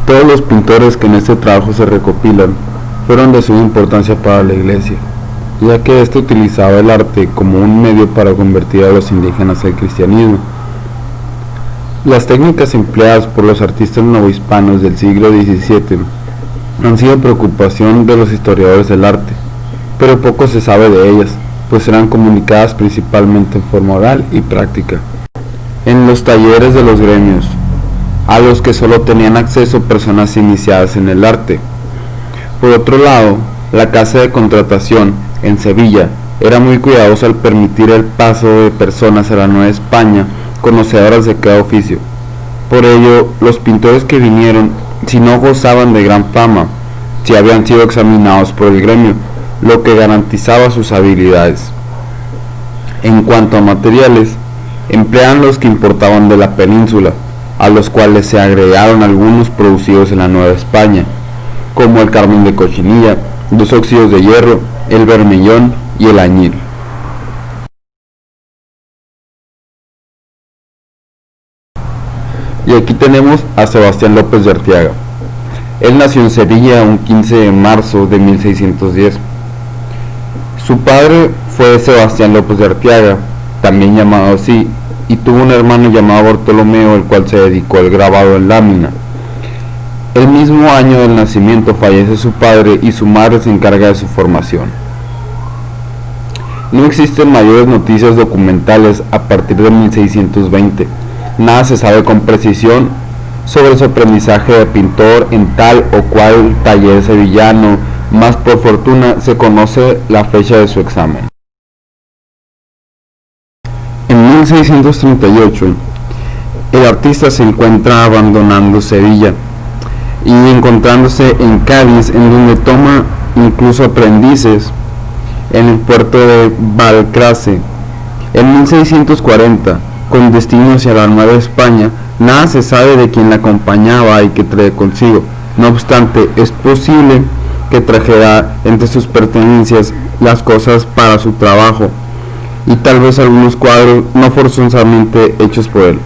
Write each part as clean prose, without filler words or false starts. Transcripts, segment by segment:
Todos los pintores que en este trabajo se recopilan fueron de suma importancia para la Iglesia, ya que éste utilizaba el arte como un medio para convertir a los indígenas al cristianismo. Las técnicas empleadas por los artistas novohispanos del siglo XVII han sido preocupación de los historiadores del arte, pero poco se sabe de ellas, pues eran comunicadas principalmente en forma oral y práctica, en los talleres de los gremios, a los que solo tenían acceso personas iniciadas en el arte. Por otro lado, la casa de contratación, en Sevilla, era muy cuidadosa al permitir el paso de personas a la Nueva España conocedoras de cada oficio. Por ello, los pintores que vinieron, si no gozaban de gran fama, si habían sido examinados por el gremio, lo que garantizaba sus habilidades. En cuanto a materiales, empleaban los que importaban de la península, a los cuales se agregaron algunos producidos en la Nueva España, como el carbón de cochinilla, los óxidos de hierro, el bermellón y el añil. Y aquí tenemos a Sebastián López de Arteaga. Él nació en Sevilla un 15 de marzo de 1610. Su padre fue Sebastián López de Arteaga, también llamado así, y tuvo un hermano llamado Bartolomeo, el cual se dedicó al grabado en lámina. El mismo año del nacimiento fallece su padre y su madre se encarga de su formación. No existen mayores noticias documentales a partir de 1620. Nada se sabe con precisión sobre su aprendizaje de pintor en tal o cual taller sevillano, mas por fortuna se conoce la fecha de su examen. En 1638, el artista se encuentra abandonando Sevilla y encontrándose en Cádiz, en donde toma incluso aprendices en el puerto de Valcrase. En 1640, con destino hacia la Nueva España, nada se sabe de quién la acompañaba y qué trae consigo. No obstante, es posible que trajera entre sus pertenencias las cosas para su trabajo y tal vez algunos cuadros no forzosamente hechos por él.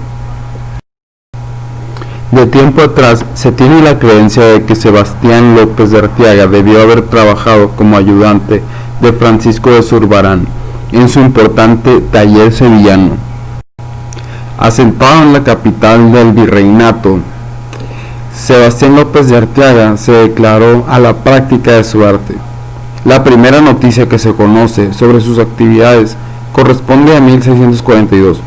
De tiempo atrás se tiene la creencia de que Sebastián López de Arteaga debió haber trabajado como ayudante de Francisco de Zurbarán en su importante taller sevillano. Asentado en la capital del virreinato, Sebastián López de Arteaga se declaró a la práctica de su arte. La primera noticia que se conoce sobre sus actividades corresponde a 1642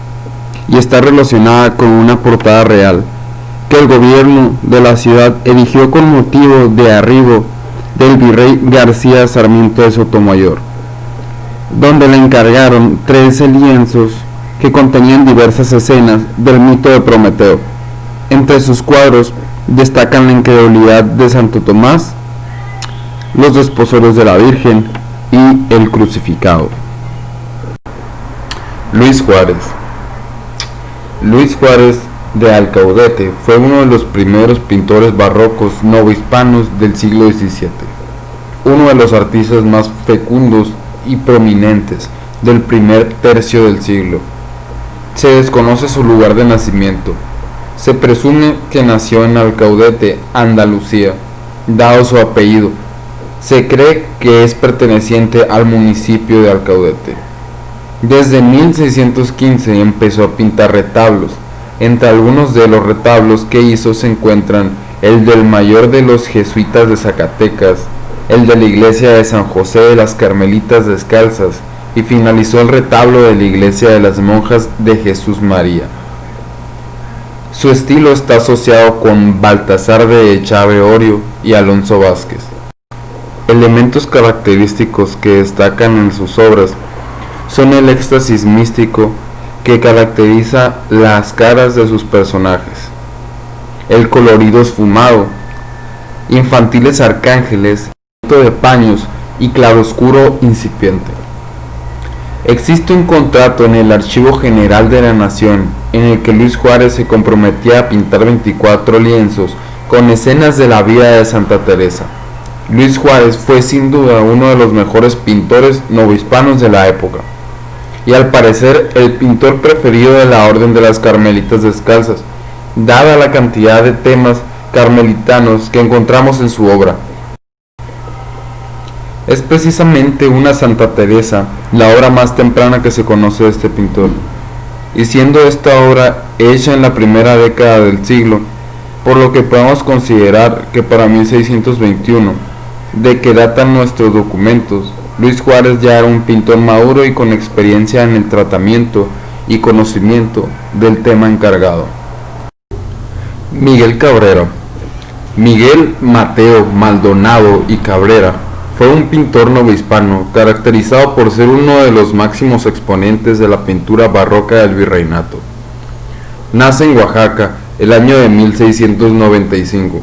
y está relacionada con una portada real que el gobierno de la ciudad erigió con motivo de arribo del virrey García Sarmiento de Sotomayor, donde le encargaron 13 lienzos que contenían diversas escenas del mito de Prometeo. Entre sus cuadros destacan la incredulidad de Santo Tomás, los desposorios de la Virgen y el crucificado. Luis Juárez. Luis Juárez de Alcaudete fue uno de los primeros pintores barrocos novohispanos del siglo XVII, uno de los artistas más fecundos y prominentes del primer tercio del siglo. Se desconoce su lugar de nacimiento. Se presume que nació en Alcaudete, Andalucía, dado su apellido. Se cree que es perteneciente al municipio de Alcaudete. Desde 1615 empezó a pintar retablos. Entre algunos de los retablos que hizo se encuentran el del mayor de los jesuitas de Zacatecas, el de la iglesia de San José de las Carmelitas Descalzas, y finalizó el retablo de la iglesia de las monjas de Jesús María. Su estilo está asociado con Baltasar de Echave Orio y Alonso Vázquez. Elementos característicos que destacan en sus obras son el éxtasis místico que caracteriza las caras de sus personajes, el colorido esfumado, infantiles arcángeles, de paños y claroscuro incipiente. Existe un contrato en el Archivo General de la Nación en el que Luis Juárez se comprometía a pintar 24 lienzos con escenas de la vida de Santa Teresa. Luis Juárez fue sin duda uno de los mejores pintores novohispanos de la época, y al parecer el pintor preferido de la Orden de las Carmelitas Descalzas, dada la cantidad de temas carmelitanos que encontramos en su obra. Es precisamente una Santa Teresa la obra más temprana que se conoce de este pintor, y siendo esta obra hecha en la primera década del siglo, por lo que podemos considerar que para 1621, de que datan nuestros documentos, Luis Juárez ya era un pintor maduro y con experiencia en el tratamiento y conocimiento del tema encargado. Miguel Cabrera. Miguel Mateo Maldonado y Cabrera fue un pintor novohispano caracterizado por ser uno de los máximos exponentes de la pintura barroca del virreinato. Nace en Oaxaca el año de 1695.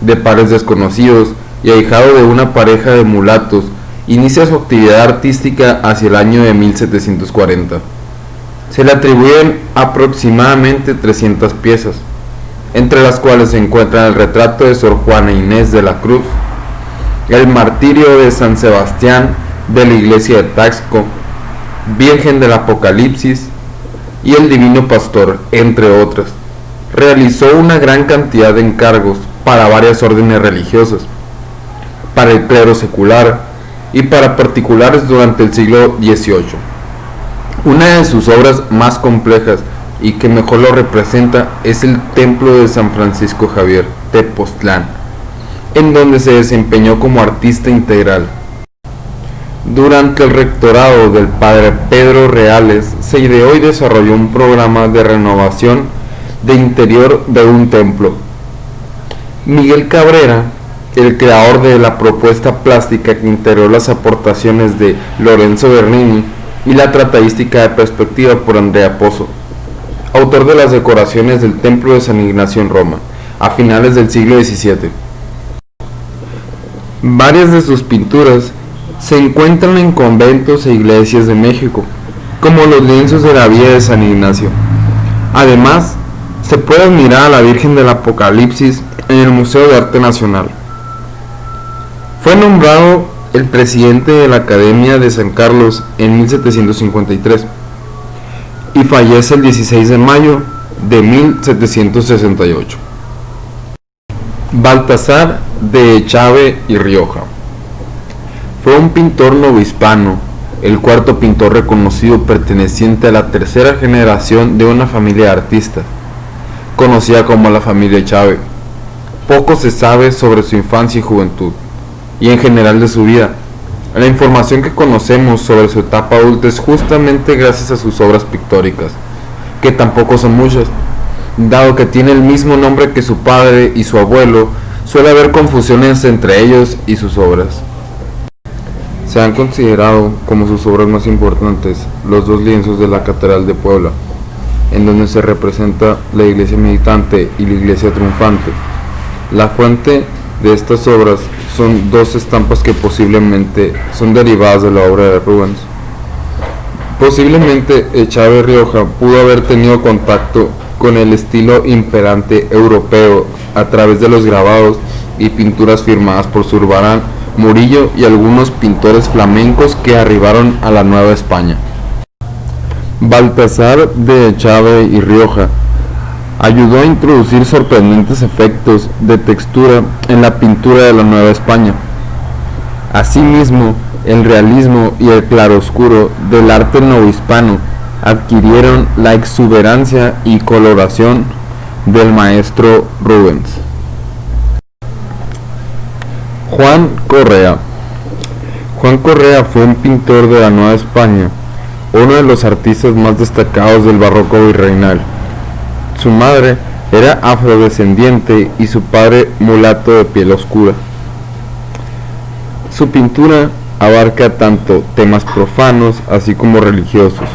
De padres desconocidos y ahijado de una pareja de mulatos, inicia su actividad artística hacia el año de 1740. Se le atribuyen aproximadamente 300 piezas, entre las cuales se encuentran el retrato de Sor Juana Inés de la Cruz, el martirio de San Sebastián de la iglesia de Taxco, Virgen del Apocalipsis y el Divino Pastor, entre otras. Realizó una gran cantidad de encargos para varias órdenes religiosas, para el clero secular y para particulares durante el siglo XVIII. Una de sus obras más complejas y que mejor lo representa es el Templo de San Francisco Javier, Tepoztlán, en donde se desempeñó como artista integral. Durante el rectorado del padre Pedro Reales se ideó y desarrolló un programa de renovación de interior de un templo. Miguel Cabrera, el creador de la propuesta plástica que integró las aportaciones de Lorenzo Bernini y la tratadística de perspectiva por Andrea Pozzo, autor de las decoraciones del Templo de San Ignacio en Roma, a finales del siglo XVII. Varias de sus pinturas se encuentran en conventos e iglesias de México, como los lienzos de la Vía de San Ignacio. Además, se puede admirar a la Virgen del Apocalipsis en el Museo de Arte Nacional. Fue nombrado el presidente de la Academia de San Carlos en 1753 y fallece el 16 de mayo de 1768. Baltasar de Echave y Rioja fue un pintor novohispano, el cuarto pintor reconocido perteneciente a la tercera generación de una familia de artistas, conocida como la familia Echave. Poco se sabe sobre su infancia y juventud, y en general de su vida. La información que conocemos sobre su etapa adulta es justamente gracias a sus obras pictóricas, que tampoco son muchas. Dado que tiene el mismo nombre que su padre y su abuelo, suele haber confusiones entre ellos y sus obras. Se han considerado como sus obras más importantes los dos lienzos de la Catedral de Puebla, en donde se representa la iglesia militante y la iglesia triunfante. La fuente de estas obras son dos estampas que posiblemente son derivadas de la obra de Rubens. Posiblemente Echave Rioja pudo haber tenido contacto con el estilo imperante europeo a través de los grabados y pinturas firmadas por Zurbarán, Murillo y algunos pintores flamencos que arribaron a la Nueva España. Baltasar de Echave y Rioja ayudó a introducir sorprendentes efectos de textura en la pintura de la Nueva España. Asimismo, el realismo y el claroscuro del arte novohispano adquirieron la exuberancia y coloración del maestro Rubens. Juan Correa. Juan Correa fue un pintor de la Nueva España, uno de los artistas más destacados del barroco virreinal. Su madre era afrodescendiente y su padre mulato de piel oscura. Su pintura abarca tanto temas profanos así como religiosos.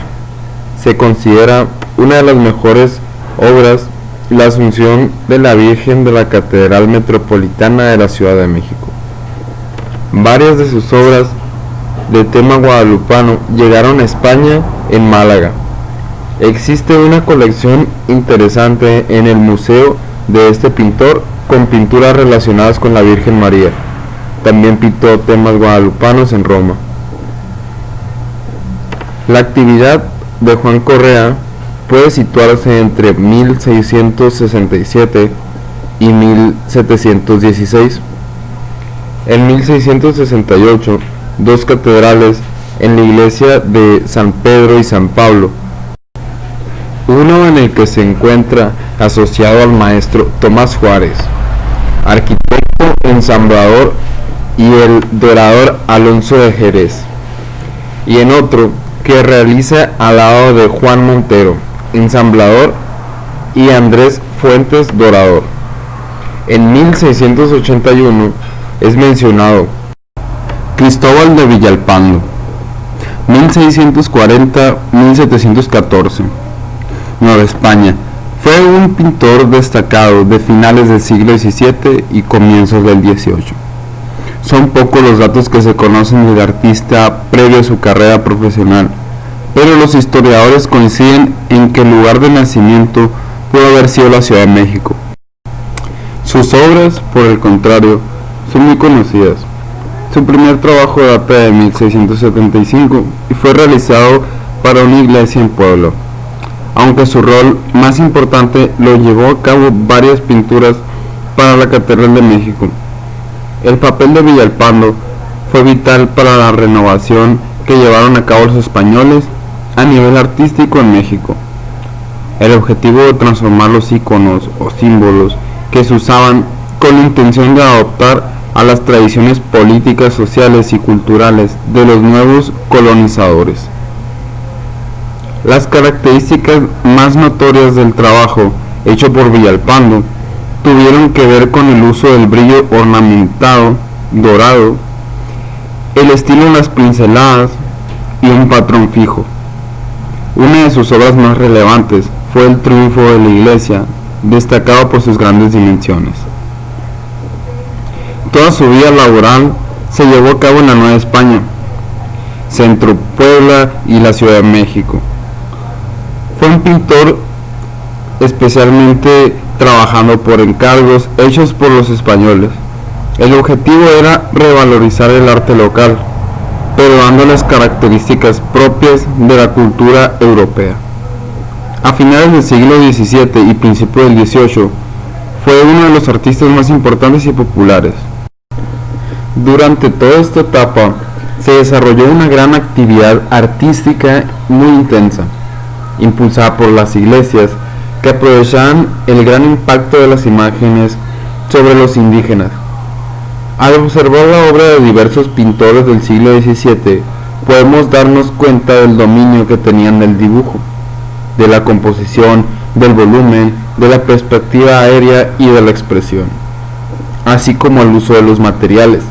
Se considera una de las mejores obras la Asunción de la Virgen de la Catedral Metropolitana de la Ciudad de México. Varias de sus obras de tema guadalupano llegaron a España en Málaga. Existe una colección interesante en el museo de este pintor con pinturas relacionadas con la Virgen María. También pintó temas guadalupanos en Roma. La actividad de Juan Correa puede situarse entre 1667 y 1716. En 1668, dos catedrales en la iglesia de San Pedro y San Pablo, uno en el que se encuentra asociado al maestro Tomás Juárez, arquitecto ensamblador, y el dorador Alonso de Jerez, y en otro que realiza al lado de Juan Montero, ensamblador, y Andrés Fuentes, dorador. En 1681 es mencionado Cristóbal de Villalpando, 1640-1714, Nueva España. Fue un pintor destacado de finales del siglo XVII y comienzos del XVIII. Son pocos los datos que se conocen del artista previo a su carrera profesional, pero los historiadores coinciden en que el lugar de nacimiento pudo haber sido la Ciudad de México. Sus obras, por el contrario, son muy conocidas. Su primer trabajo data de 1675 y fue realizado para una iglesia en Puebla, aunque su rol más importante lo llevó a cabo varias pinturas para la Catedral de México. El papel de Villalpando fue vital para la renovación que llevaron a cabo los españoles a nivel artístico en México. El objetivo de transformar los íconos o símbolos que se usaban con la intención de adoptar a las tradiciones políticas, sociales y culturales de los nuevos colonizadores. Las características más notorias del trabajo hecho por Villalpando tuvieron que ver con el uso del brillo ornamentado, dorado, el estilo en las pinceladas y un patrón fijo. Una de sus obras más relevantes fue el Triunfo de la Iglesia, destacado por sus grandes dimensiones. Toda su vida laboral se llevó a cabo en la Nueva España, Centro, Puebla y la Ciudad de México. Fue un pintor especialmente trabajando por encargos hechos por los españoles. El objetivo era revalorizar el arte local, pero dando las características propias de la cultura europea. A finales del siglo XVII y principios del XVIII, fue uno de los artistas más importantes y populares. Durante toda esta etapa se desarrolló una gran actividad artística muy intensa, impulsada por las iglesias, que aprovechaban el gran impacto de las imágenes sobre los indígenas. Al observar la obra de diversos pintores del siglo XVII, podemos darnos cuenta del dominio que tenían del dibujo, de la composición, del volumen, de la perspectiva aérea y de la expresión, así como el uso de los materiales.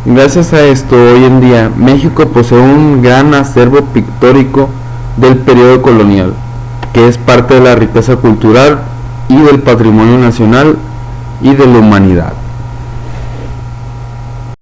Gracias a esto, hoy en día, México posee un gran acervo pictórico del periodo colonial, que es parte de la riqueza cultural y del patrimonio nacional y de la humanidad.